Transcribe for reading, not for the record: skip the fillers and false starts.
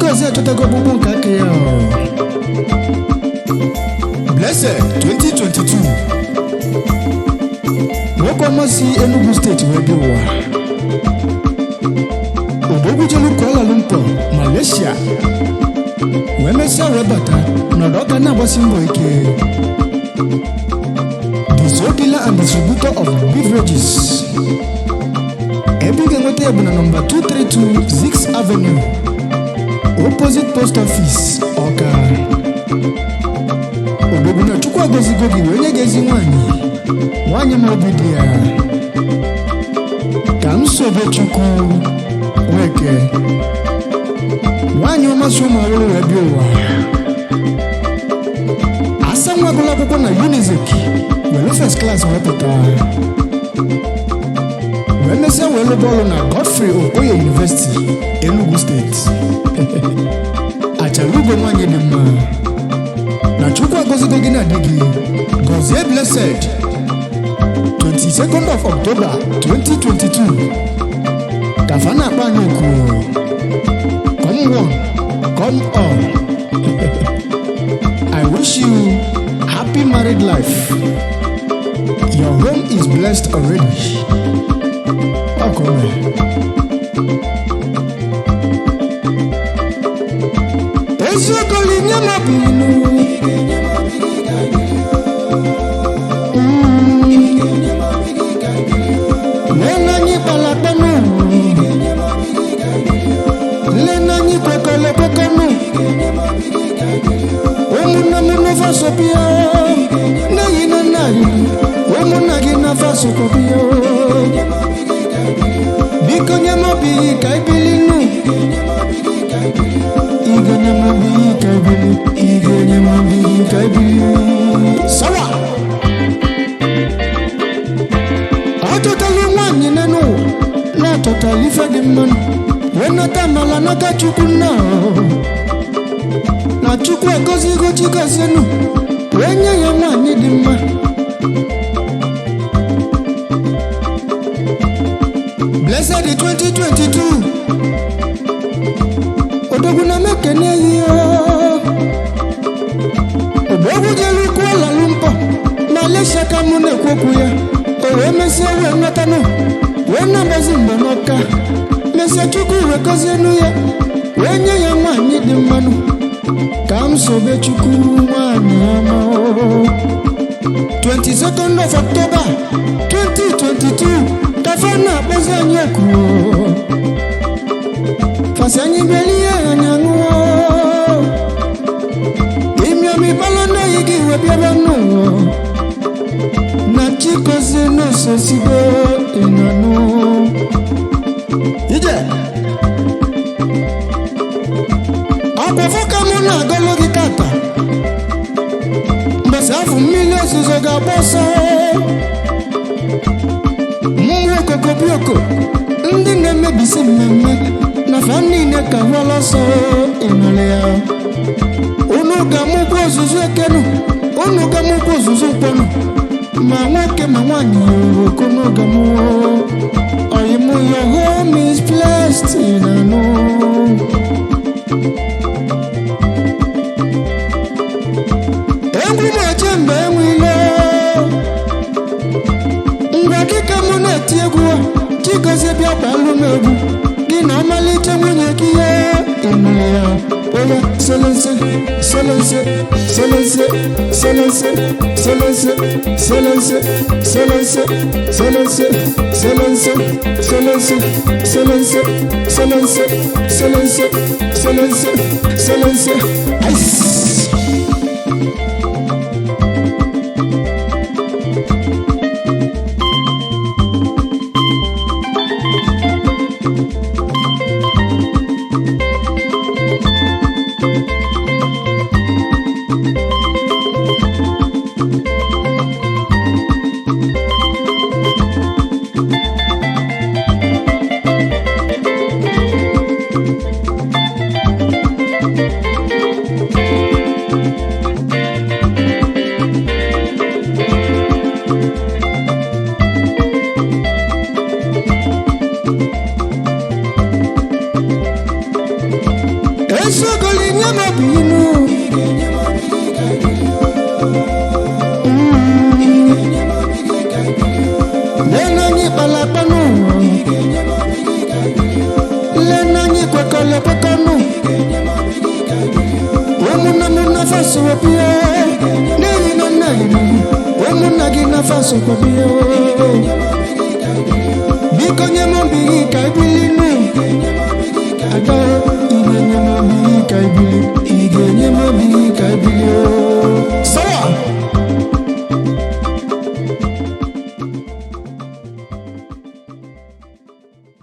Gozie achọtago ọgbụgbụ nke aka ya. Blessed 2022 nwoke ọma si Enugu steeti wee bịa ụwa. Odogwu jelu Kuala Lumpur, Malaysia wee mesịa wee bata n'ọdụ ọka na-agbasi mbọ ike. The sole dealer and distributor of beverages. Ebe ị ga-enweta ya bụ na nọmba 232 Sixth Avenue, opposite post office, Ọka. Odogwu na Chukwu agọzigo gị wee nye gị ezi nwanyị ma obi dị ya. Ka m sobe Chukwu Weke nwanyị ọmasị ụmụ ọhụrụ wee bịa ụwa. Asa nwa agụla akwụkwọ na Unizik were first class wepụta. Wee mesịa wee lụba ọrụ na Godfrey Okoye University, Enugu steeti. Achara ugo nwanyị dị mma. Na Chukwu agọzigo gị na di gị. Gozie Blessed 22nd of October 2022. Kafa na-akpa anyị oku. Come on, come on. I wish you happy married life. Your home is blessed already. Akome. Ezokoli nyama binu. Lena nyi palapanu. Lena nyi kokole kokonu. Omuna muna faso pia. Nayi na nayi. Omuna gina faso kopia. Biko nyama bi kaibilinu. Igo nyama bi kaibili. Igo nyama bi kaibili. Sawa. Atotali nwanyị nenu. La totali fedi mmanụ. Wenata mala naka Chukwu na. Na Chukwu agọzigo Chigozenu. Wenye ya nwanyị dị mma. Blessed 2022. Odogwu na mekene yo. Odogwu jelu Kuala Lumpur, Malaysia ka mụ na-ekwokwu ya. Owe mesie wee nọtanụ. Wee na-agbazi mbọ n'ọka. Mesie Chukwu wee gọzienu ya. Wee nye ya nwanyị dị mmanụ. Ka m sobe Chukwu nwanyị ọma. 22nd of October 2022. Kafa na-akpọzi anyị oku. Fasi anyị belie anyị aṅụọ. Imi omibala na yi gị wee bịaba n'ụwa. Na Chigozie n'ososigo ịnanụ. Ije akwụkwọ ka mụ na-agọlụ gị tata. Mbọsị afọ mmiri ozuzo ga-agba ọsọ. Mmụọ okokobioko ndị na-emebisi mmemme na fa niile ka gwala ọsọ ịnọrọ ya. Unu ga-amụkwa ozuzu ekenu. Unu ga-amụkwa ozuzu mkpọnụ. Ma nwoke ma nwanyị oko n'oge mụọ. Ọyịmụ your home is blessed ịnanụ. Egwu na-eche mgbe enwile. Ngwa dịka mụ na-eti egwu a, Chigozie bịa gbalụ m egwu. Gị na ọmalite nwunye gị ya ịnụrụ ya. Oya selense, selense, selense, selense, selense, selense, selense, selense, selense, selense, selense, selense, selense, selense, selense. Ice. sogoli nyama binu lena nyi palapanu lena nyi kwakala pakanu omuna muna faso wapia neina naina omuna gina faso wapia biko nyama bigi kaibilinu ada ina nyama bigi kaibili